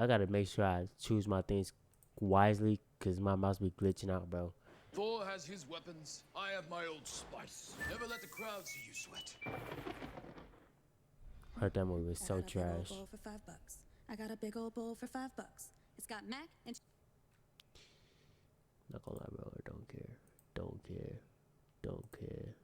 I gotta make sure I choose my things wisely, cause my mouse be glitching out, bro. Thor has his weapons. I have my old spice. Never let the crowd see you sweat. Heard that movie was so I got a big old trash. bowl for $5. I got a big old bowl for $5. It's got mac and Not gonna lie, bro. Don't care. Don't care. Don't care.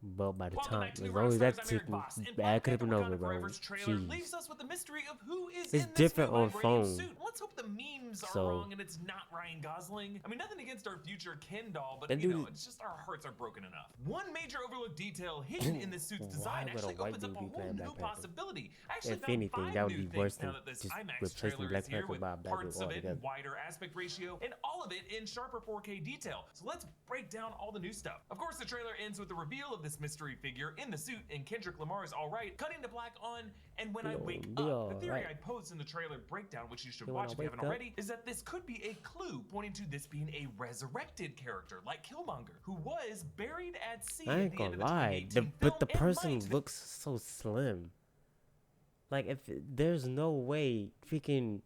But by the time, as long as that took me, I could have been over, bro. Jeez. Leaves us with the mystery of who is It's in this different new on vibranium phone. suit. Let's hope the memes are So- wrong and it's not Ryan Gosling. I mean, nothing against our future Ken doll, but That you know, dude- it's just our hearts are broken enough. One major overlooked detail hidden in this suit's design Why would a actually white opens up dude a be whole playing new Black Panther? possibility. I actually If found anything, 5 that would new be worse things now than that this just IMAX replacing trailer Black is here Panther with by Black parts Panther of it in altogether. wider aspect ratio and all of it in sharper 4K detail. So let's break down all the new stuff. Of course, the trailer ends with the reveal of this mystery figure in the suit and Kendrick Lamar's All Right, cutting to black on And When I Wake Up. The theory I posed in the trailer breakdown, which you should watch if you haven't already, is that this could be a clue pointing to this being a resurrected character like Killmonger, who was buried at sea I at ain't the gonna end of the lie, 2018 but the film, and person might- looks so slim. Like, if there's no way freaking.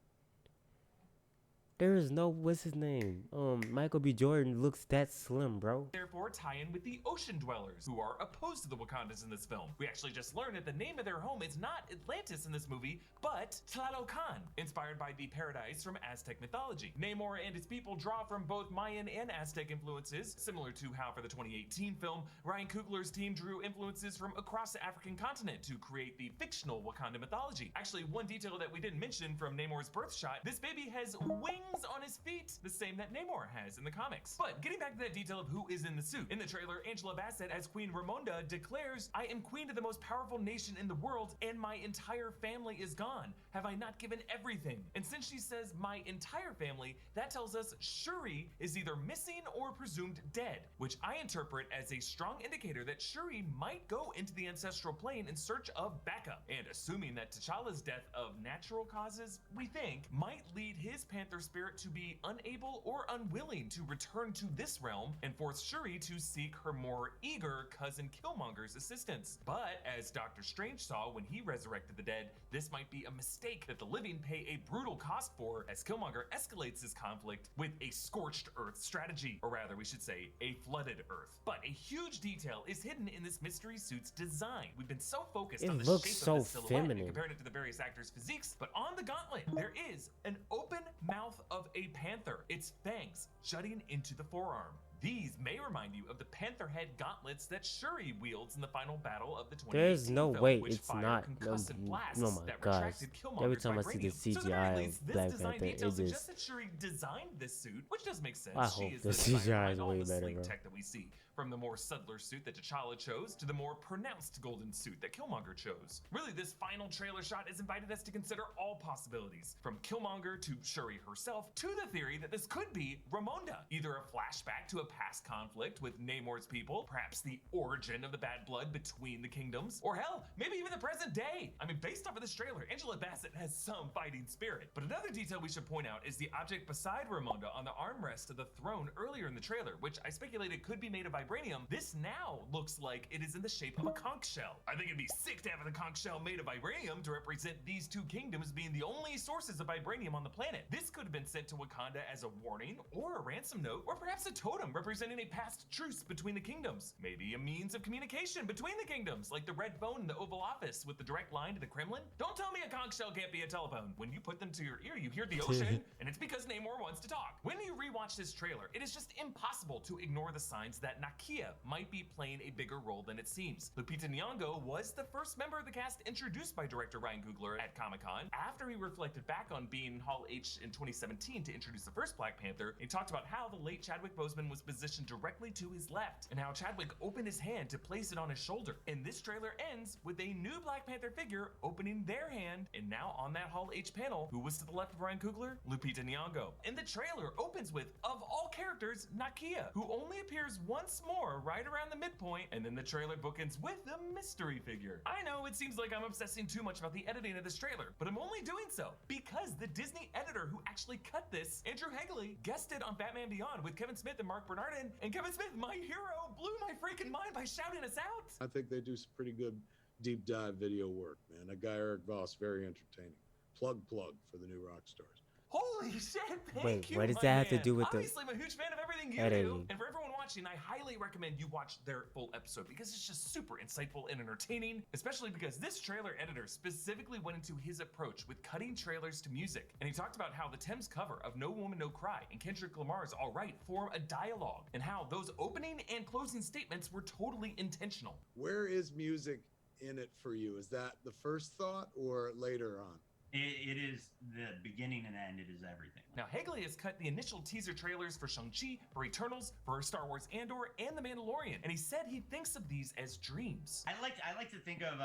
There is no, what's his name? Michael B. Jordan looks that slim, bro. Therefore, tie in with the ocean dwellers, who are opposed to the Wakandas in this film. We actually just learned that the name of their home is not Atlantis in this movie, but Tlalocan, inspired by the paradise from Aztec mythology. Namor and his people draw from both Mayan and Aztec influences, similar to how for the 2018 film, Ryan Coogler's team drew influences from across the African continent to create the fictional Wakanda mythology. Actually, one detail that we didn't mention from Namor's birth shot, this baby has wings on his feet, the same that Namor has in the comics. But getting back to that detail of who is in the suit, in the trailer, Angela Bassett as Queen Ramonda declares, "I am queen of the most powerful nation in the world, and my entire family is gone. Have I not given everything?" And since she says my entire family, that tells us Shuri is either missing or presumed dead, which I interpret as a strong indicator that Shuri might go into the ancestral plane in search of backup. And assuming that T'Challa's death of natural causes, we think, might lead his Panther spirit to be unable or unwilling to return to this realm and force Shuri to seek her more eager cousin Killmonger's assistance. But as Doctor Strange saw when he resurrected the dead, this might be a mistake that the living pay a brutal cost for, as Killmonger escalates his conflict with a scorched earth strategy, or rather we should say a flooded earth. But a huge detail is hidden in this mystery suit's design. We've been so focused on the looks shape so of the silhouette feminine. and comparing it to the various actors' physiques, but on the gauntlet there is an open mouth of a panther, its fangs jutting into the forearm. These may remind you of the panther head gauntlets that Shuri wields in the final battle of the 2018 There's no film, way which it's fired not. concussive blasts Oh my that gosh. retracted Killmonger's Every time I see the vibranium. So at the very CGI least, of this Black design Panther, detail it suggests just. that Shuri designed this suit, which does make sense. I She hope is the designer CGI behind is all way the better, sleek bro. tech that we see, from the more subtler suit that T'Challa chose to the more pronounced golden suit that Killmonger chose. Really, this final trailer shot has invited us to consider all possibilities, from Killmonger to Shuri herself, to the theory that this could be Ramonda, either a flashback to a past conflict with Namor's people, perhaps the origin of the bad blood between the kingdoms, or hell, maybe even the present day. I mean, based off of this trailer, Angela Bassett has some fighting spirit. But another detail we should point out is the object beside Ramonda on the armrest of the throne earlier in the trailer, which I speculated could be made of vibranium. This now looks like it is in the shape of a conch shell. I think it'd be sick to have the conch shell made of vibranium to represent these two kingdoms being the only sources of vibranium on the planet. This could have been sent to Wakanda as a warning, or a ransom note, or perhaps a totem representing a past truce between the kingdoms. Maybe a means of communication between the kingdoms, like the red phone in the Oval Office with the direct line to the Kremlin. Don't tell me a conch shell can't be a telephone. When you put them to your ear, you hear the ocean, and it's because Namor wants to talk. When you rewatch this trailer, it is just impossible to ignore the signs that Nakia might be playing a bigger role than it seems. Lupita Nyong'o was the first member of the cast introduced by director Ryan Coogler at Comic-Con after he reflected back on being in Hall H in 2017 to introduce the first Black Panther. He talked about how the late Chadwick Boseman was positioned directly to his left, and how Chadwick opened his hand to place it on his shoulder. And this trailer ends with a new Black Panther figure opening their hand, and now on that Hall H panel, who was to the left of Ryan Coogler? Lupita Nyong'o. And the trailer opens with, of all characters, Nakia, who only appears once more right around the midpoint, and then the trailer bookends with a mystery figure. I know it seems like I'm obsessing too much about the editing of this trailer, but I'm only doing so because the Disney editor who actually cut this, Andrew Hegley, guested on Batman Beyond with Kevin Smith and Mark Bernardin, and Kevin Smith, my hero, blew my freaking mind by shouting us out. I think they do some pretty good deep dive video work, man. That guy Eric Voss, very entertaining. plug for the new Rockstars. Holy shit, thank Wait, you, what does my that have to man. do with the Obviously, I'm a huge fan of everything you do. editing? And for everyone watching, I highly recommend you watch their full episode because it's just super insightful and entertaining, especially because this trailer editor specifically went into his approach with cutting trailers to music. And he talked about how the Thames cover of No Woman No Cry and Kendrick Lamar's All Right form a dialogue, and how those opening and closing statements were totally intentional. Where is music in it for you? Is that the first thought or later on? It is the beginning and end. It is everything. Now, Higley has cut the initial teaser trailers for Shang-Chi, for Eternals, for Star Wars Andor, and The Mandalorian, and he said he thinks of these as dreams. I like to think of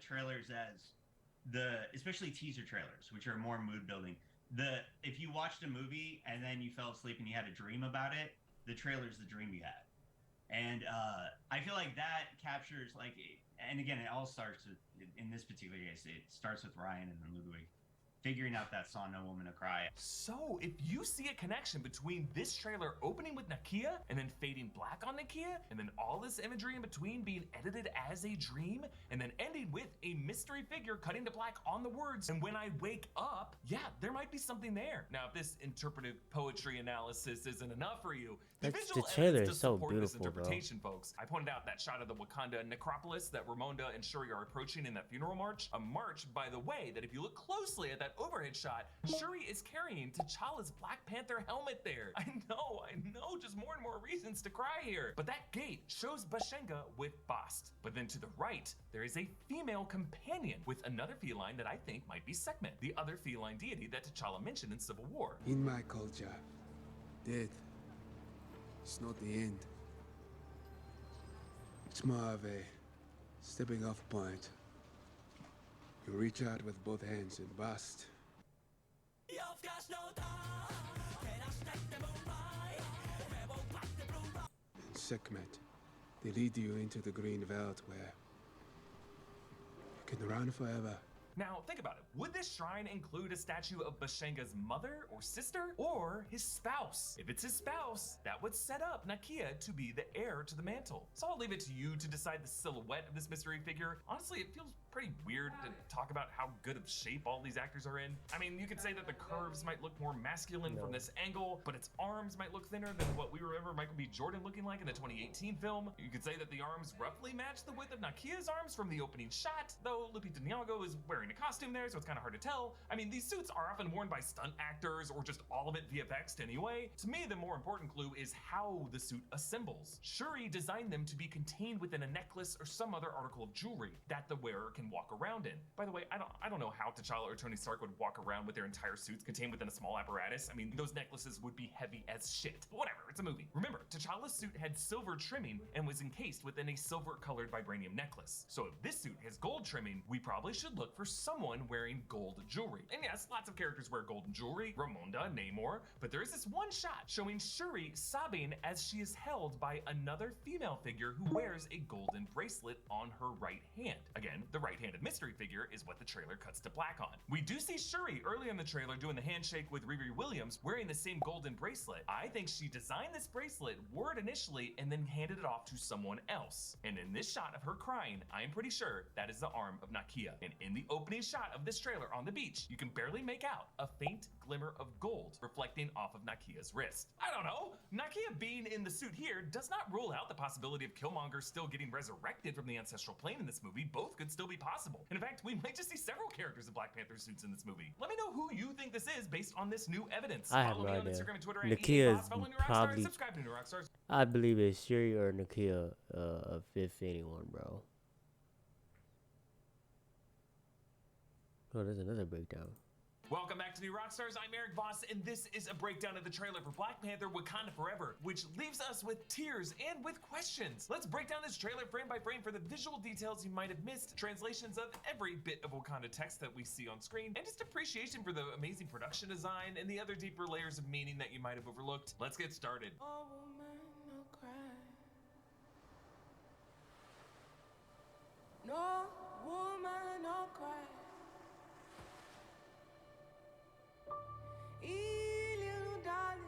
trailers as especially teaser trailers, which are more mood building. If you watched a movie and then you fell asleep and you had a dream about it, the trailer's the dream you had. And I feel like that captures and again, it all starts with, in this particular case, it starts with Ryan and then Ludwig figuring out that song, No Woman No Cry. So, if you see a connection between this trailer opening with Nakia and then fading black on Nakia, and then all this imagery in between being edited as a dream, and then ending with a mystery figure cutting to black on the words, and when I wake up, yeah, there might be something there. Now, if this interpretive poetry analysis isn't enough for you, the visual trailer evidence is to so support this beautiful, bro. interpretation, folks. I pointed out that shot of the Wakanda necropolis that Ramonda and Shuri are approaching in that funeral march. A march, by the way, that if you look closely at that overhead shot, Shuri is carrying T'Challa's Black Panther helmet there. I know, just more and more reasons to cry here. But that gate shows Bashenga with Bast. But then to the right, there is a female companion with another feline that I think might be Sekhmet, the other feline deity that T'Challa mentioned in Civil War. In my culture, death is not the end. It's more of a stepping off point. You reach out with both hands and bust. And Sekhmet, they lead you into the green veldt where you can run forever. Now, think about it. Would this shrine include a statue of Bashenga's mother or sister, or his spouse? If it's his spouse, that would set up Nakia to be the heir to the mantle. So I'll leave it to you to decide the silhouette of this mystery figure. Honestly, it feels pretty weird to talk about how good of shape all these actors are in. I mean, you could say that the curves might look more masculine from this angle, but its arms might look thinner than what we remember Michael B. Jordan looking like in the 2018 film. You could say that the arms roughly match the width of Nakia's arms from the opening shot, though Lupita Nyong'o is wearing a costume there, so it's kind of hard to tell. I mean, these suits are often worn by stunt actors or just all of it VFX'd anyway. To me, the more important clue is how the suit assembles. Shuri designed them to be contained within a necklace or some other article of jewelry that the wearer can walk around in. By the way, I don't know how T'Challa or Tony Stark would walk around with their entire suits contained within a small apparatus. I mean, those necklaces would be heavy as shit. But whatever, it's a movie. Remember, T'Challa's suit had silver trimming and was encased within a silver-colored vibranium necklace. So if this suit has gold trimming, we probably should look for someone wearing gold jewelry. And yes, lots of characters wear golden jewelry, Ramonda, Namor, but there is this one shot showing Shuri sobbing as she is held by another female figure who wears a golden bracelet on her right hand. Again, the right-handed mystery figure is what the trailer cuts to black on. We do see Shuri early in the trailer doing the handshake with Riri Williams wearing the same golden bracelet. I think she designed this bracelet, wore it initially, and then handed it off to someone else. And in this shot of her crying, I am pretty sure that is the arm of Nakia. And in the opening shot of this trailer on the beach, you can barely make out a faint glimmer of gold reflecting off of Nakia's wrist. I don't know, Nakia being in the suit here does not rule out the possibility of Killmonger still getting resurrected from the ancestral plane in this movie. Both could still be possible. In fact, we might just see several characters in Black Panther suits in this movie. Let me know who you think this is based on this new evidence. I have Follow no me on idea. Instagram and Twitter at Nakia EAPods. is Follow New Rockstars. probably, Subscribe to New Rockstars. I believe it's Shuri or Nakia, if anyone, bro. Oh, there's another breakdown. Welcome back to New Rockstars. I'm Eric Voss, and this is a breakdown of the trailer for Black Panther Wakanda Forever, which leaves us with tears and with questions. Let's break down this trailer frame by frame for the visual details you might have missed, translations of every bit of Wakanda text that we see on screen, and just appreciation for the amazing production design and the other deeper layers of meaning that you might have overlooked. Let's get started. Oh, woman, no cry. No, woman, no cry. Little darling,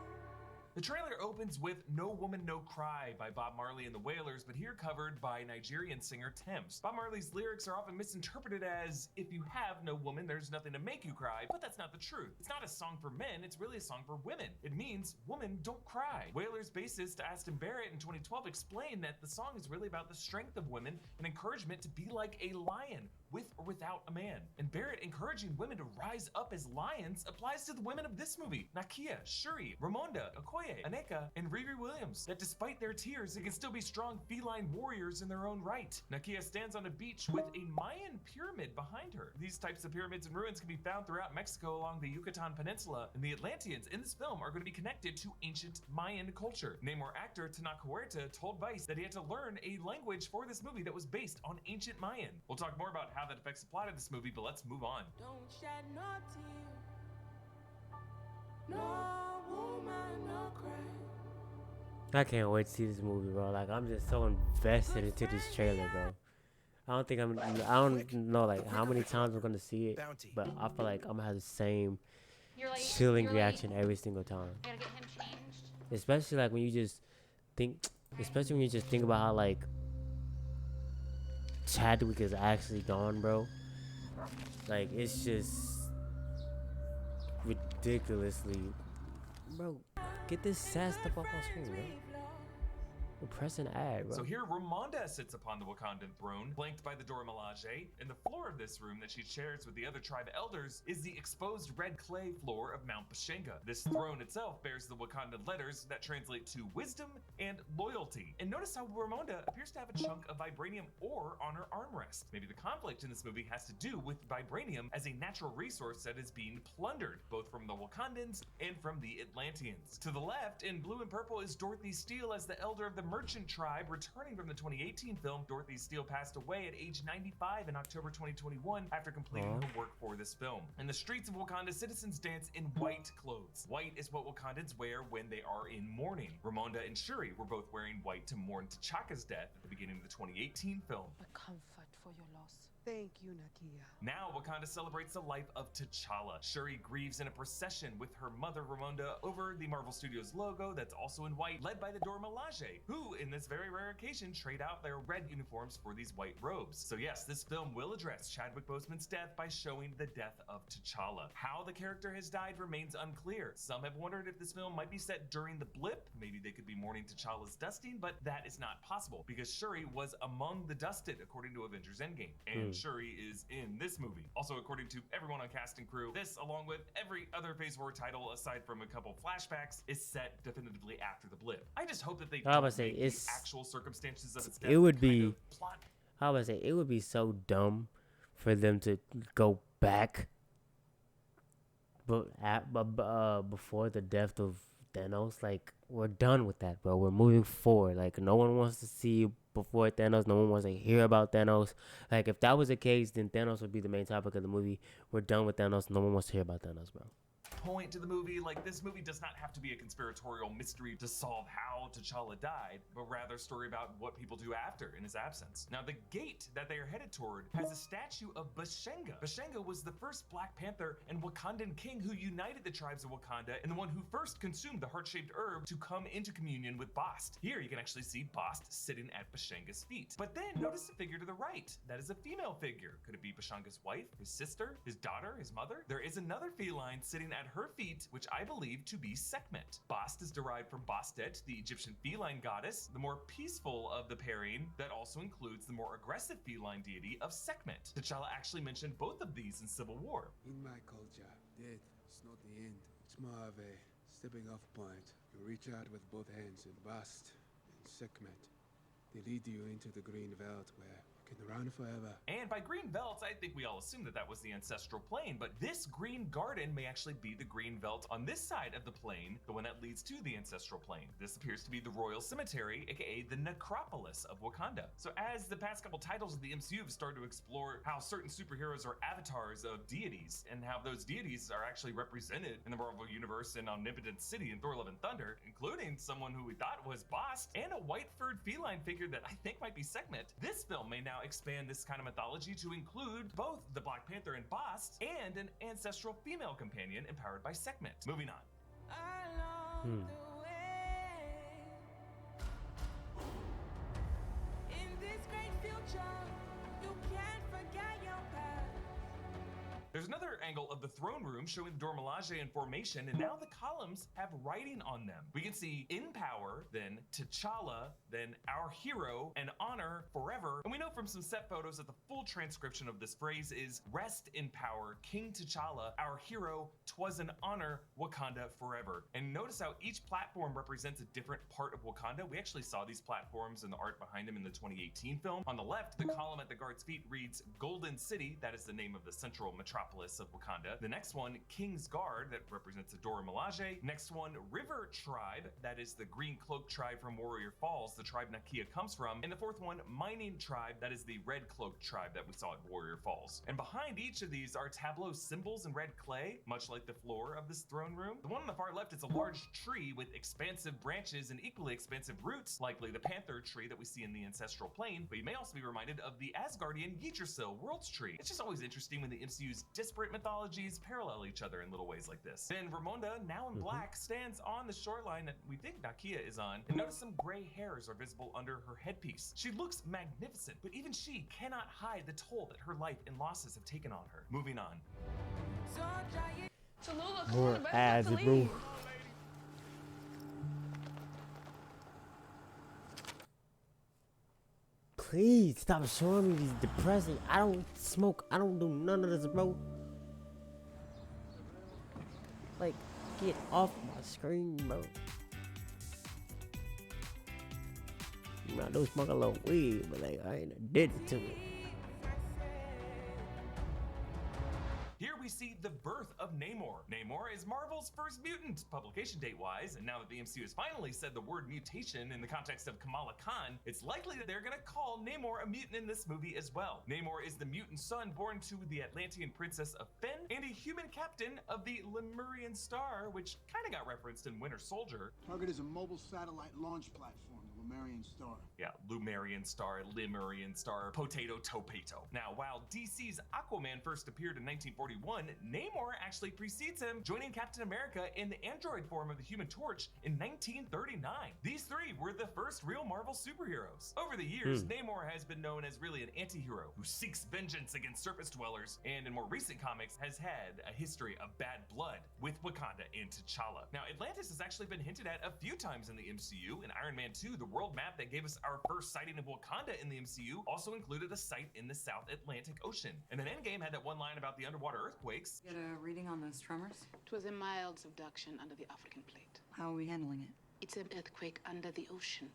The trailer opens with No Woman, No Cry by Bob Marley and the Wailers, but here covered by Nigerian singer Tems. Bob Marley's lyrics are often misinterpreted as, if you have no woman, there's nothing to make you cry, but that's not the truth. It's not a song for men, it's really a song for women. It means, woman, don't cry. Wailers bassist Aston Barrett in 2012 explained that the song is really about the strength of women and encouragement to be like a lion, with or without a man. And Barrett encouraging women to rise up as lions applies to the women of this movie. Nakia, Shuri, Ramonda, Okoye, Aneka, and Riri Williams. That despite their tears, they can still be strong feline warriors in their own right. Nakia stands on a beach with a Mayan pyramid behind her. These types of pyramids and ruins can be found throughout Mexico along the Yucatan Peninsula, and the Atlanteans in this film are going to be connected to ancient Mayan culture. Namor actor Tanaka Huerta told Vice that he had to learn a language for this movie that was based on ancient Mayan. We'll talk more about how that affects the plot of this movie, but let's move on. Don't shed no tear. No woman, no cry. I can't wait to see this movie, bro. Like, I'm just so invested into this trailer, bro. I don't know like how many times I'm gonna see it, but I feel like I'm gonna have the same chilling reaction every single time. Gotta get him changed. Especially like when you just think about how like Chadwick is actually gone, bro. Like, it's just ridiculously, bro. Get this sad stuff off my screen, bro. We're pressing ad, bro. So here, Ramonda sits upon the Wakandan throne, flanked by the Dora Milaje, and the floor of this room that she shares with the other tribe elders is the exposed red clay floor of Mount Bashenga. This throne itself bears the Wakandan letters that translate to wisdom and loyalty. And notice how Ramonda appears to have a chunk of vibranium ore on her armrest. Maybe the conflict in this movie has to do with vibranium as a natural resource that is being plundered, both from the Wakandans and from the Atlanteans. To the left, in blue and purple, is Dorothy Steele as the elder of the merchant tribe. Returning from the 2018 film, Dorothy Steele passed away at age 95 in October 2021 after completing her work for this film. In the streets of Wakanda, citizens dance in white clothes. White is what Wakandans wear when they are in mourning. Ramonda and Shuri were both wearing white to mourn T'Chaka's death at the beginning of the 2018 film. A comfort for your loss. Thank you, Nakia. Now Wakanda celebrates the life of T'Challa. Shuri grieves in a procession with her mother Ramonda over the Marvel Studios logo that's also in white, led by the Dora Milaje, who in this very rare occasion trade out their red uniforms for these white robes. So yes, this film will address Chadwick Boseman's death by showing the death of T'Challa. How the character has died remains unclear. Some have wondered if this film might be set during the blip. Maybe they could be mourning T'Challa's dusting, but that is not possible because Shuri was among the dusted according to Avengers Endgame. And Shuri is in this movie. Also, according to everyone on cast and crew, this, along with every other Phase 4 title aside from a couple flashbacks, is set definitively after the blip. I just hope that they don't make the actual circumstances of its death. It would be, how would I say, it would be so dumb for them to go back, but before the death of Thanos. Like, we're done with that, bro. We're moving forward. Like, no one wants to see before Thanos. No one wants to hear about Thanos. Like, if that was the case, then Thanos would be the main topic of the movie. We're done with Thanos. No one wants to hear about Thanos, bro. Point to the movie. Like, this movie does not have to be a conspiratorial mystery to solve how T'Challa died, but rather a story about what people do after in his absence. Now, the gate that they are headed toward has a statue of Bashenga. Bashenga was the first Black Panther and Wakandan king who united the tribes of Wakanda and the one who first consumed the heart-shaped herb to come into communion with Bast. Here you can actually see Bast sitting at Bashenga's feet. But then notice the figure to the right. That is a female figure. Could it be Bashenga's wife, his sister, his daughter, his mother? There is another feline sitting at her feet, which I believe to be Sekhmet. Bast is derived from Bastet, the Egyptian feline goddess, the more peaceful of the pairing that also includes the more aggressive feline deity of Sekhmet. T'Challa actually mentioned both of these in Civil War. In my culture, death is not the end. It's more of a stepping off point. You reach out with both hands and Bast and Sekhmet. They lead you into the green veldt where you can run forever. And by green veldt, I think we all assumed that that was the ancestral plane, but this green garden may actually be the green veldt on this side of the plane, the one that leads to the ancestral plane. This appears to be the Royal Cemetery, aka the necropolis of Wakanda. So as the past couple titles of the MCU have started to explore how certain superheroes are avatars of deities, and how those deities are actually represented in the Marvel Universe and Omnipotent City in Thor: Love and Thunder, including someone who we thought was Bast, and a white-furred feline figure that I think might be Sekhmet, this film may now expand this kind of mythology to include both the Black Panther and Bast and an ancestral female companion empowered by Sekhmet. Moving on. I love the way future. You can't forget your past. There's another angle of the throne room showing the Dora Milaje in formation, and now the columns have writing on them. We can see in power, then T'Challa, then our hero, and honor forever. And we know from some set photos that the full transcription of this phrase is rest in power, King T'Challa, our hero, 'twas an honor, Wakanda forever. And notice how each platform represents a different part of Wakanda. We actually saw these platforms and the art behind them in the 2018 film. On the left, the column at the guard's feet reads Golden City, that is the name of the central metropolis of Wakanda. The next one, King's Guard, that represents the Dora Milaje. Next one, River Tribe, that is the Green Cloak Tribe from Warrior Falls, the tribe Nakia comes from. And the fourth one, Mining Tribe, that is the Red Cloak Tribe that we saw at Warrior Falls. And behind each of these are tableau symbols in red clay, much like the floor of this throne room. The one on the far left is a large tree with expansive branches and equally expansive roots, likely the Panther tree that we see in the ancestral plane. But you may also be reminded of the Asgardian Yggdrasil World's Tree. It's just always interesting when the MCU's disparate mythologies parallel each other in little ways like this. Then Ramonda, now in black, stands on the shoreline that we think Nakia is on, and notice some gray hairs are visible under her headpiece. She looks magnificent, but even she cannot hide the toll that her life and losses have taken on her. Moving on. Tallulah, come More on, but ads, have to bro. leave. Please stop showing me these depressing. I don't smoke. I don't do none of this, bro. Like, get off my screen, bro. You know, I do smoke a little weed, but like, I ain't addicted to it. Here we see the birth of Namor. Namor is Marvel's first mutant, publication date-wise, and now that the MCU has finally said the word mutation in the context of Kamala Khan, it's likely that they're gonna call Namor a mutant in this movie as well. Namor is the mutant son born to the Atlantean princess of Fen and a human captain of the Lemurian Star, which kinda got referenced in Winter Soldier. Target is a mobile satellite launch platform, the Lemurian Star. Yeah, Lemurian Star, Potato Topato. Now, while DC's Aquaman first appeared in 1941, Namor actually precedes him, joining Captain America in the android form of the Human Torch in 1939. These three were the first real Marvel superheroes. Over the years, Namor has been known as really an anti-hero who seeks vengeance against surface dwellers, and in more recent comics has had a history of bad blood with Wakanda and T'Challa. Now, Atlantis has actually been hinted at a few times in the MCU. In Iron Man 2, the world map that gave us our first sighting of Wakanda in the MCU also included a site in the South Atlantic Ocean. And then Endgame had that one line about the underwater earthquakes. Get a reading on those tremors? It was a mild subduction under the African plate. How are we handling it? It's an earthquake under the ocean.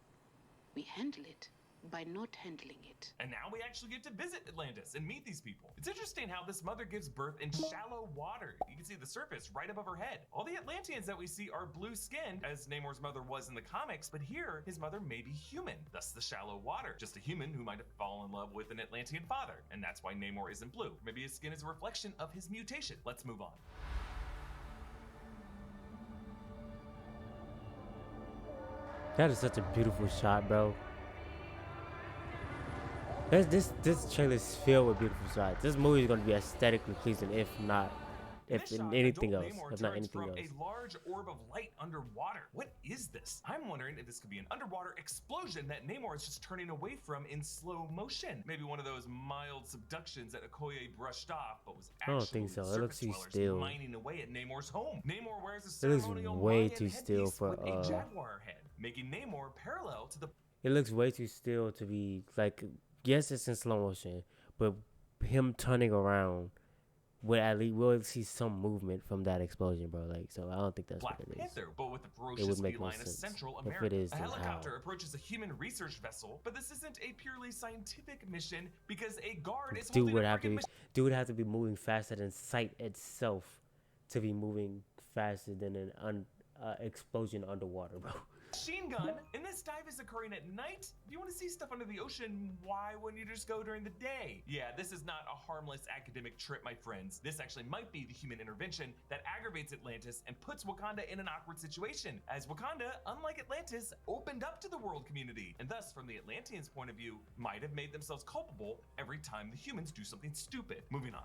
We handle it by not handling it. And now we actually get to visit Atlantis and meet these people. It's interesting how this mother gives birth in shallow water. You can see the surface right above her head. All the Atlanteans that we see are blue-skinned, as Namor's mother was in the comics, but here, his mother may be human, thus the shallow water. Just a human who might have fallen in love with an Atlantean father, and that's why Namor isn't blue. Maybe his skin is a reflection of his mutation. Let's move on. That is such a beautiful shot, bro. This trailer is filled with beautiful shots. This movie is gonna be aesthetically pleasing, if not anything else. If not anything else. A large orb of light underwater. What is this? I'm wondering if this could be an underwater explosion that Namor is just turning away from in slow motion. Maybe one of those mild subductions that Okoye brushed off, but was actually I don't think so. It looks too still. Mining away at Namor's home. Namor wears a It looks ceremonial way Mayan too still headpiece for with a jaguar head, making Namor parallel to the. It looks way too still to be like. Yes, it's in slow motion, but him turning around, we'll see some movement from that explosion, bro. Like, so I don't think that's Black what it is. Panther, but with the It would ferocious make no feline of sense. Central If America. it is, A then helicopter how? approaches a human research vessel, but this isn't a purely scientific mission because a guard is Dude holding would a have to freaking be, mission. dude would have to be moving faster than sight itself to be moving faster than an explosion underwater, bro. Machine gun, and this dive is occurring at night. If you want to see stuff under the ocean, why wouldn't you just go during the day? Yeah, this is not a harmless academic trip, my friends. This actually might be the human intervention that aggravates Atlantis and puts Wakanda in an awkward situation, as Wakanda, unlike Atlantis, opened up to the world community, and thus, from the Atlanteans' point of view, might have made themselves culpable every time the humans do something stupid. Moving on.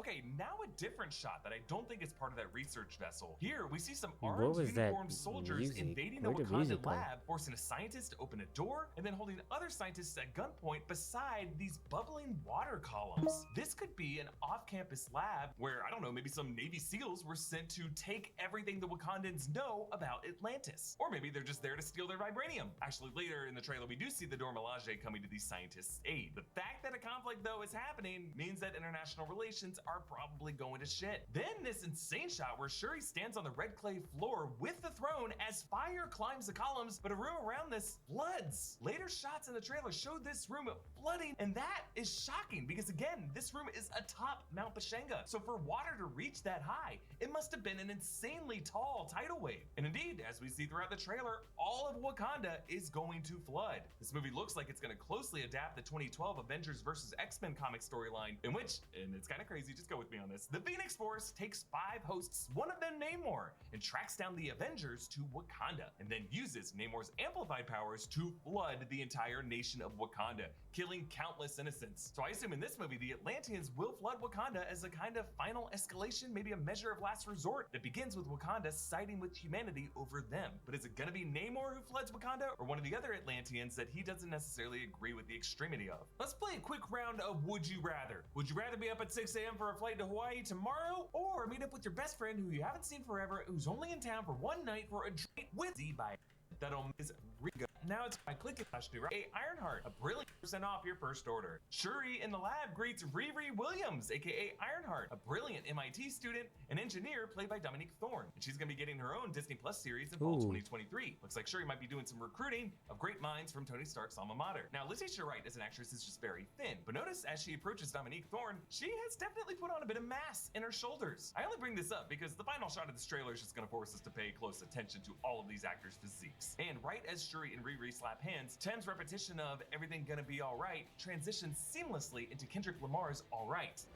Okay, now a different shot that I don't think is part of that research vessel. Here, we see some What armed was that uniformed soldiers music? invading the Where'd the music Wakandan go? lab, forcing a scientist to open a door, and then holding other scientists at gunpoint beside these bubbling water columns. This could be an off-campus lab where, I don't know, maybe some Navy SEALs were sent to take everything the Wakandans know about Atlantis. Or maybe they're just there to steal their vibranium. Actually, later in the trailer, we do see the Dora Milaje coming to these scientists' aid. The fact that a conflict, though, is happening means that international relations are probably going to shit. Then this insane shot where Shuri stands on the red clay floor with the throne as fire climbs the columns, but a room around this floods. Later shots in the trailer showed this room flooding, and that is shocking because, again, this room is atop Mount Pashanga. So for water to reach that high, it must have been an insanely tall tidal wave. And indeed, as we see throughout the trailer, all of Wakanda is going to flood. This movie looks like it's going to closely adapt the 2012 Avengers vs. X-Men comic storyline, in which, and it's kind of crazy, just go with me on this, the Phoenix Force takes 5 hosts, one of them Namor, and tracks down the Avengers to Wakanda, and then uses Namor's amplified powers to flood the entire nation of Wakanda, killing countless innocents. So I assume in this movie, the Atlanteans will flood Wakanda as a kind of final escalation, maybe a measure of last resort that begins with Wakanda siding with humanity over them. But is it gonna be Namor who floods Wakanda, or one of the other Atlanteans that he doesn't necessarily agree with the extremity of? Let's play a quick round of Would You Rather. Would you rather be up at 6 a.m. for a flight to Hawaii tomorrow, or meet up with your best friend who you haven't seen forever, who's only in town for one night for a drink with Z-Bite? That'll is Riga. Now it's by clicking a Ironheart, a brilliant % off your first order. Shuri in the lab greets Riri Williams, aka Ironheart, a brilliant MIT student and engineer played by Dominique Thorne. And she's gonna be getting her own Disney Plus series in fall 2023. Looks like Shuri might be doing some recruiting of great minds from Tony Stark's alma mater. Now, Letitia Wright as an actress is just very thin, but notice as she approaches Dominique Thorne, she has definitely put on a bit of mass in her shoulders. I only bring this up because the final shot of this trailer is just gonna force us to pay close attention to all of these actors' physiques. And right as Shuri and Riri slap hands, Tem's repetition of everything gonna be alright transitions seamlessly into Kendrick Lamar's Alright.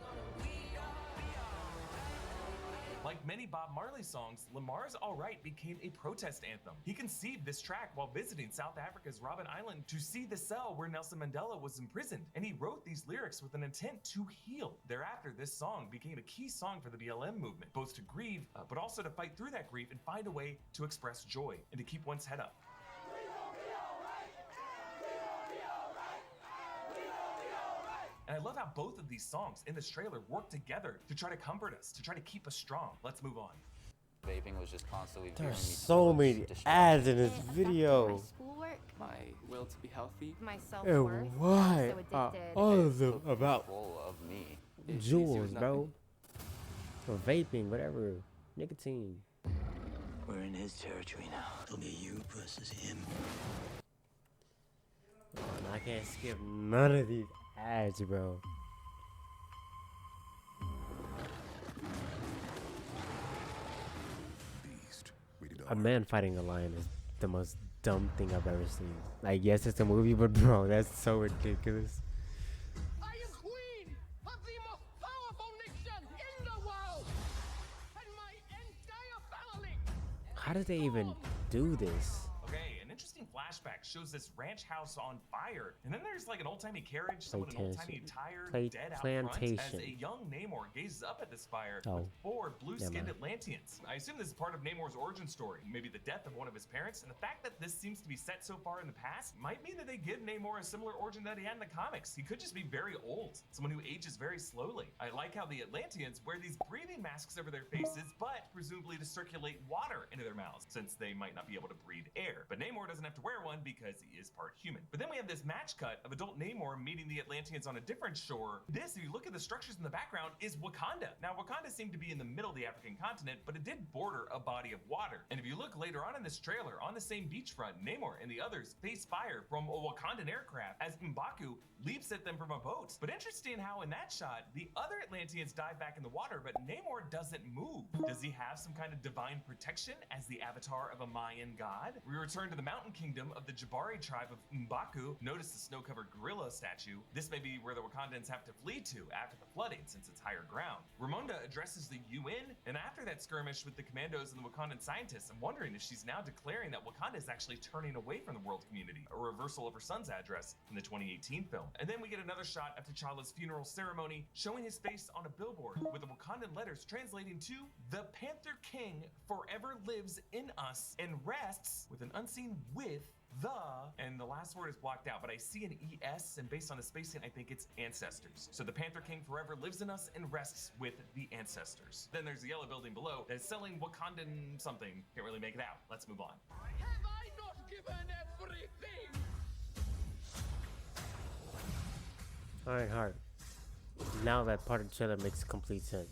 Like many Bob Marley songs, Lamar's Alright became a protest anthem. He conceived this track while visiting South Africa's Robben Island to see the cell where Nelson Mandela was imprisoned, and he wrote these lyrics with an intent to heal. Thereafter, this song became a key song for the BLM movement, both to grieve, but also to fight through that grief and find a way to express joy and to keep one's head up. And I love how both of these songs in this trailer work together to try to comfort us, to try to keep us strong. Let's move on. Vaping was just constantly There's veering me so towards many distraction. ads in this video. My schoolwork, My will to be healthy. my self-worth. And why So are addicted. all of them about Control of me. It leaves you jewels, with bro? nothing. Or vaping, whatever. Nicotine. We're in his territory now. It'll be you versus him. Oh, and I can't skip none of these ads, bro. A man fighting a lion is the most dumb thing I've ever seen. Like, yes, it's a movie, but bro, that's so ridiculous. I am queen of the most powerful nation in the world, and my entire family. How did they even do this? Okay, an interesting flashback shows this ranch house on fire, and then there's like an old-timey carriage, someone an old-timey tire dead out front as a young Namor gazes up at this fire with 4 blue-skinned Atlanteans. I assume this is part of Namor's origin story, maybe the death of one of his parents, and the fact that this seems to be set so far in the past might mean that they give Namor a similar origin that he had in the comics. He could just be very old, someone who ages very slowly. I like how the Atlanteans wear these breathing masks over their faces, but presumably to circulate water into their mouths, since they might not be able to breathe air. But Namor doesn't have to wear one because he is part human. But then we have this match cut of adult Namor meeting the Atlanteans on a different shore. This, if you look at the structures in the background, is Wakanda. Now, Wakanda seemed to be in the middle of the African continent, but it did border a body of water. And if you look later on in this trailer, on the same beachfront, Namor and the others face fire from a Wakandan aircraft as M'Baku leaps at them from a boat. But interesting how in that shot, the other Atlanteans dive back in the water, but Namor doesn't move. Does he have some kind of divine protection as the avatar of a Mayan god? We return to the Mountain Kingdom kingdom of the Jabari tribe of M'Baku. Notice the snow-covered gorilla statue. This may be where the Wakandans have to flee to after the flooding, since it's higher ground. Ramonda addresses the UN, and after that skirmish with the commandos and the Wakandan scientists, I'm wondering if she's now declaring that Wakanda is actually turning away from the world community, a reversal of her son's address in the 2018 film. And then we get another shot of T'Challa's funeral ceremony, showing his face on a billboard with the Wakandan letters translating to "The Panther King forever lives in us and rests," with an unseen "with," and the last word is blocked out, but I see an ES, and based on the spacing, I think it's ancestors. So the Panther King forever lives in us and rests with the ancestors. Then there's the yellow building below that is selling Wakandan something. Can't really make it out. Let's move on. Have I not given everything? Ironheart. Now that part of the trailer makes complete sense.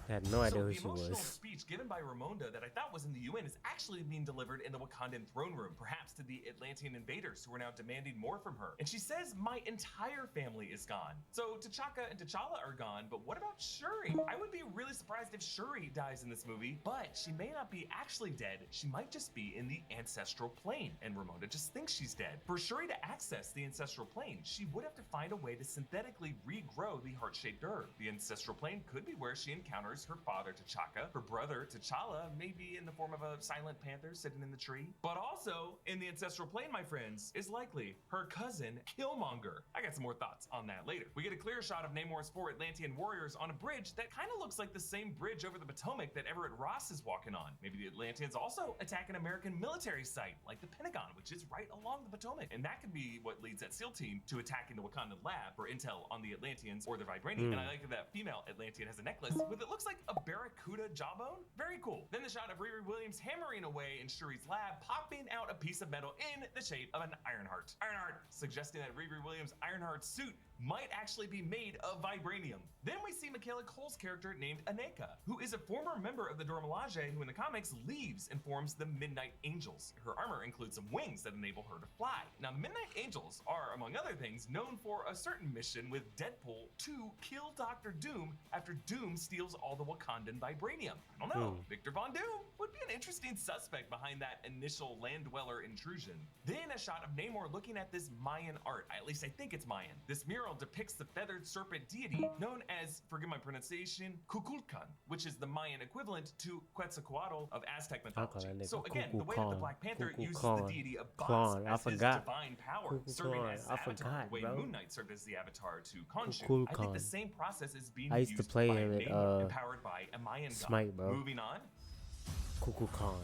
I had no idea who she the emotional was. speech given by Ramonda that I thought was in the UN is actually being delivered in the Wakandan throne room, perhaps to the Atlantean invaders who are now demanding more from her. And she says, "My entire family is gone." So T'Chaka and T'Challa are gone, but what about Shuri? I would be really surprised if Shuri dies in this movie, but she may not be actually dead. She might just be in the ancestral plane, and Ramonda just thinks she's dead. For Shuri to access the ancestral plane, she would have to find a way to synthetically regrow the heart-shaped herb. The ancestral plane could be where she encounters her father T'Chaka, her brother T'Challa, maybe in the form of a silent panther sitting in the tree. But also, in the ancestral plane, my friends, is likely her cousin Killmonger. I got some more thoughts on that later. We get a clear shot of Namor's 4 Atlantean warriors on a bridge that kind of looks like the same bridge over the Potomac that Everett Ross is walking on. Maybe the Atlanteans also attack an American military site, like the Pentagon, which is right along the Potomac. And that could be what leads that SEAL team to attacking the Wakandan lab for intel on the Atlanteans or their vibranium. And I like that female Atlantean has a necklace with, it looks like a barracuda jawbone. Very cool. Then the shot of Riri Williams hammering away in Shuri's lab, popping out a piece of metal in the shape of an Ironheart. Ironheart, suggesting that Riri Williams' Ironheart suit might actually be made of vibranium. Then we see Michaela Cole's character named Aneka, who is a former member of the Dora Milaje who in the comics leaves and forms the Midnight Angels. Her armor includes some wings that enable her to fly. Now the Midnight Angels are, among other things, known for a certain mission with Deadpool to kill Dr. Doom after Doom steals all the Wakandan vibranium. I don't know, Victor Von Doom would be an interesting suspect behind that initial land dweller intrusion. Then a shot of Namor looking at this Mayan art, at least I think it's Mayan. This mural depicts the feathered serpent deity known as, forgive my pronunciation, Kukulkan, which is the Mayan equivalent to Quetzalcoatl of Aztec mythology. So again, the way that the Black Panther uses the deity of Baz as his divine power, serving as avatar, the way Moon Knight served as the avatar to Khonshu, I think the same process is being used used to play by him at Namor, empowered by a Mayan Smite, god. bro. Moving on. Kukulkan.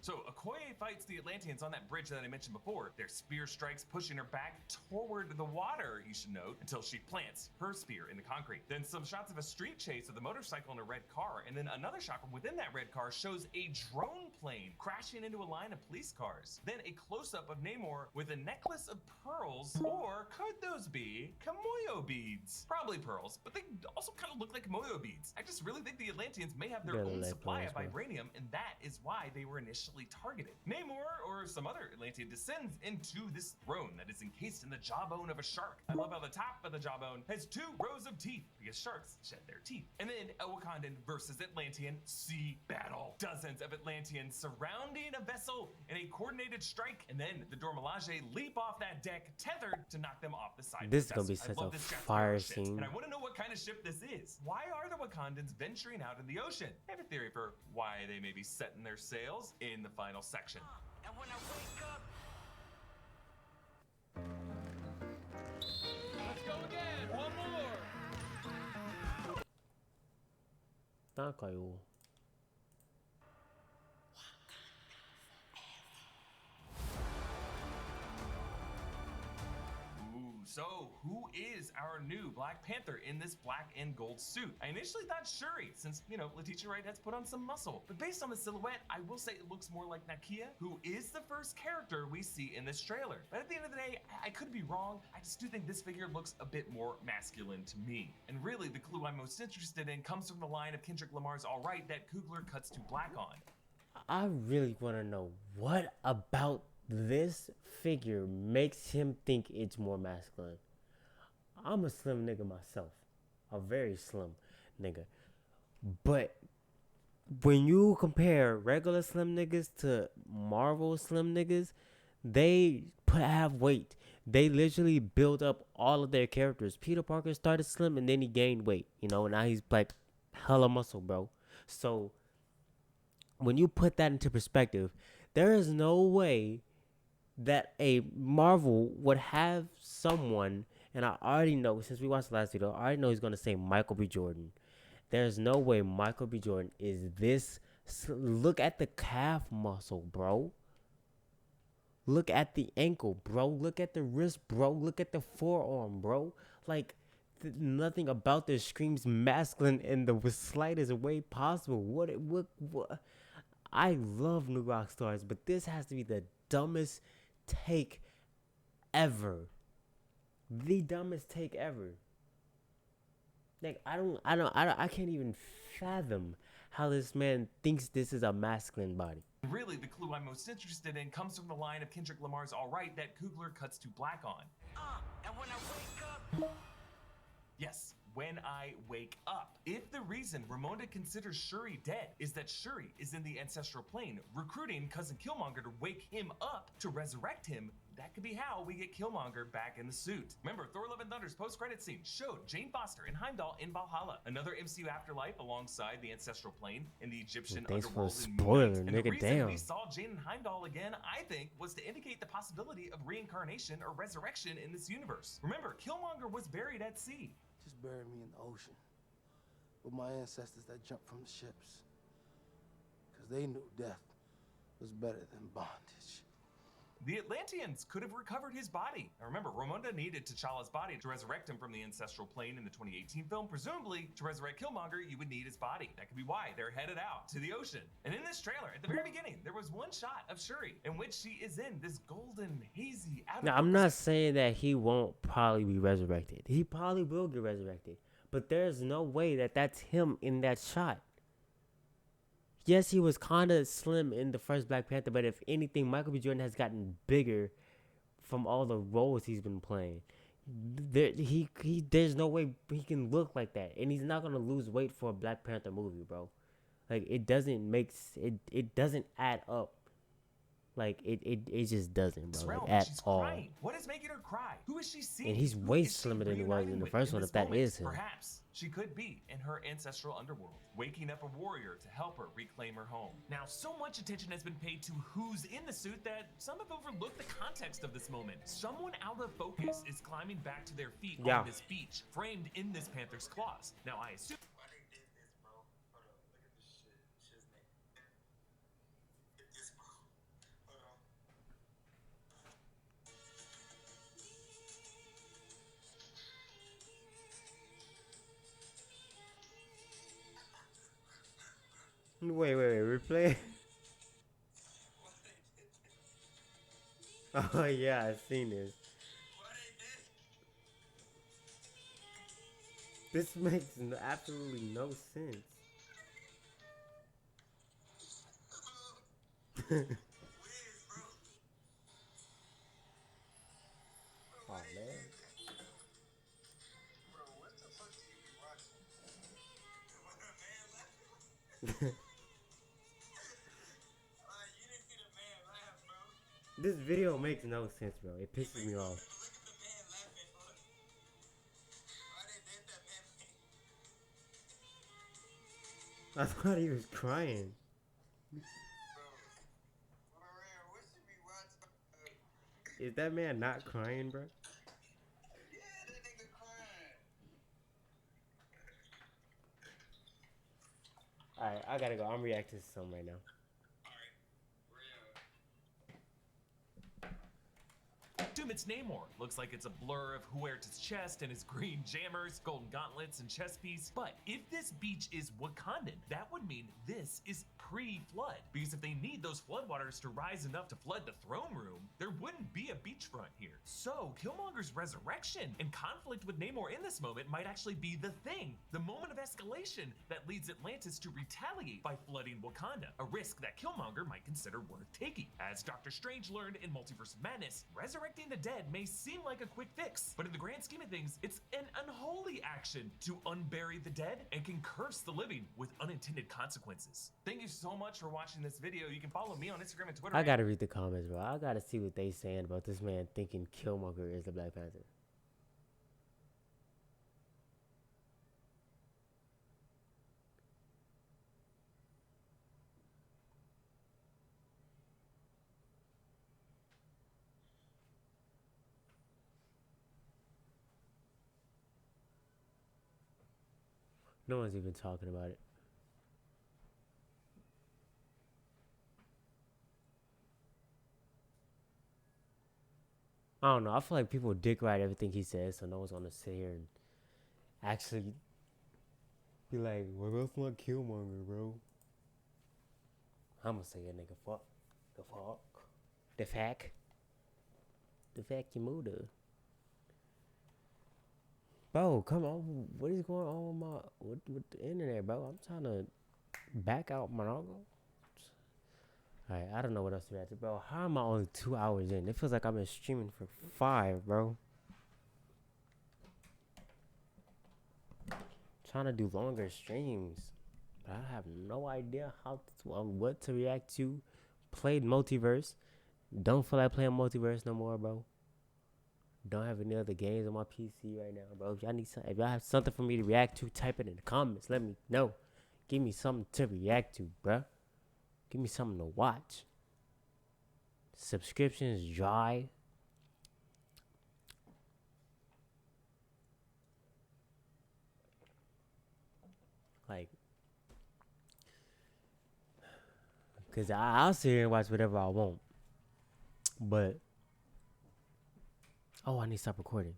So Okoye fights the Atlanteans on that bridge that I mentioned before. Their spear strikes pushing her back toward the water, you should note, until she plants her spear in the concrete. Then some shots of a street chase of the motorcycle in a red car, and then another shot from within that red car shows a drone plane crashing into a line of police cars. Then a close-up of Namor with a necklace of pearls, or could those be Kamoyo beads? Probably pearls, but they also kind of look like Kamoyo beads. I just really think the Atlanteans may have their own supply of vibranium, and that is why they were initially targeted. Namor, or some other Atlantean, descends into this throne that is encased in the jawbone of a shark. I love how the top of the jawbone has 2 rows of teeth, because sharks shed their teeth. And then a Wakandan versus Atlantean sea battle. Dozens of Atlanteans surrounding a vessel in a coordinated strike, and then the Dora Milaje leap off that deck, tethered to knock them off the side. This is gonna be such a fire scene. And I want to know what kind of ship this is. Why are the Wakandans venturing out in the ocean? I have a theory for why they may be setting their sails in the final section. And when I wake up, let's go again. One more. なんかよ。So, who is our new Black Panther in this black and gold suit? I initially thought Shuri, since, you know, Letitia Wright has put on some muscle. But based on the silhouette, I will say it looks more like Nakia, who is the first character we see in this trailer. But at the end of the day, I could be wrong. I just do think this figure looks a bit more masculine to me. And really, the clue I'm most interested in comes from the line of Kendrick Lamar's All Right that Coogler cuts to black on. I really want to know what about this figure makes him think it's more masculine. I'm a slim nigga myself, a very slim nigga. But when you compare regular slim niggas to Marvel slim niggas, they have weight. They literally build up all of their characters. Peter Parker started slim and then he gained weight, you know, and now he's like hella muscle, bro. So when you put that into perspective, there is no way that a Marvel would have someone, and I already know since we watched the last video, I already know he's gonna say Michael B. Jordan. There's no way Michael B. Jordan is this. Look at the calf muscle, bro. Look at the ankle, bro. Look at the wrist, bro. Look at the forearm, bro. Like, nothing about this screams masculine in the slightest way possible. What? I love new Rockstars, but this has to be the dumbest take ever. The dumbest take ever. Like, I can't even fathom how this man thinks this is a masculine body. Really, the clue I'm most interested in comes from the line of Kendrick Lamar's All Right that Coogler cuts to black on. And when I wake up... Yes, when I wake up. If the reason Ramonda considers Shuri dead is that Shuri is in the ancestral plane, recruiting cousin Killmonger to wake him up to resurrect him, that could be how we get Killmonger back in the suit. Remember, Thor Love and Thunder's post-credit scene showed Jane Foster and Heimdall in Valhalla, another MCU afterlife alongside the ancestral plane in the Egyptian underworld. Thanks for a spoiler, and nigga. the reason Damn. we saw Jane and Heimdall again, I think, was to indicate the possibility of reincarnation or resurrection in this universe. Remember, Killmonger was buried at sea. Just bury me in the ocean with my ancestors that jumped from the ships, because they knew death was better than bondage. The Atlanteans could have recovered his body. Now remember, Ramonda needed T'Challa's body to resurrect him from the ancestral plane in the 2018 film. Presumably, to resurrect Killmonger, you would need his body. That could be why they're headed out to the ocean. And in this trailer, at the very beginning, there was one shot of Shuri in which she is in this golden, hazy outer. Now, I'm not saying that he won't probably be resurrected. He probably will get resurrected. But there's no way that that's him in that shot. Yes, he was kind of slim in the first Black Panther, but if anything, Michael B. Jordan has gotten bigger from all the roles he's been playing. There's no way he can look like that, and he's not gonna lose weight for a Black Panther movie, bro. Like, it doesn't add up. Like, it just doesn't, bro. Like, at all. Crying. What is making her cry? Who is she seeing? And he's way slimmer than he was in the first one, if that is him. Perhaps she could be in her ancestral underworld, waking up a warrior to help her reclaim her home. Now, so much attention has been paid to who's in the suit that some have overlooked the context of this moment. Someone out of focus is climbing back to their feet on this beach, framed in this panther's claws. Now, I assume... Wait, replay. Oh yeah, I've seen this. This makes absolutely no sense. Oh man. This video makes no sense, bro. It pisses me off. I thought he was crying. Is that man not crying, bro? Alright, I gotta go. I'm reacting to something right now. Assume it's Namor. Looks like it's a blur of Huerta's chest and his green jammers, golden gauntlets, and chest piece. But if this beach is Wakandan, that would mean this is pre-flood. Because if they need those floodwaters to rise enough to flood the throne room, there wouldn't be a beachfront here. So Killmonger's resurrection and conflict with Namor in this moment might actually be the thing, the moment of escalation that leads Atlantis to retaliate by flooding Wakanda, a risk that Killmonger might consider worth taking. As Doctor Strange learned in Multiverse of Madness, resurrecting the dead may seem like a quick fix, but in the grand scheme of things, it's an unholy action to unbury the dead and can curse the living with unintended consequences. Thank you so much for watching this video. You can follow me on Instagram and Twitter. I gotta read the comments, bro. I gotta see what they saying about this man thinking Killmonger is the Black Panther. No one's even talking about it. I don't know. I feel like people dick ride everything he says, so no one's gonna sit here and actually be like, well, that's not Killmonger, bro. I'm gonna say a nigga fuck. The fuck. The fact. The fact you moved her. Bro, come on. What is going on with the internet, bro? I'm trying to back out my logo. Alright, I don't know what else to react to, bro. How am I only 2 hours in? It feels like I've been streaming for 5, bro. Trying to do longer streams, but I have no idea what to react to. Played Multiverse. Don't feel like playing Multiverse no more, bro. Don't have any other games on my PC right now, bro. If y'all have something for me to react to, type it in the comments. Let me know. Give me something to react to, bro. Give me something to watch. Subscriptions dry. Like, cause I'll sit here and watch whatever I want. But oh, I need to stop recording.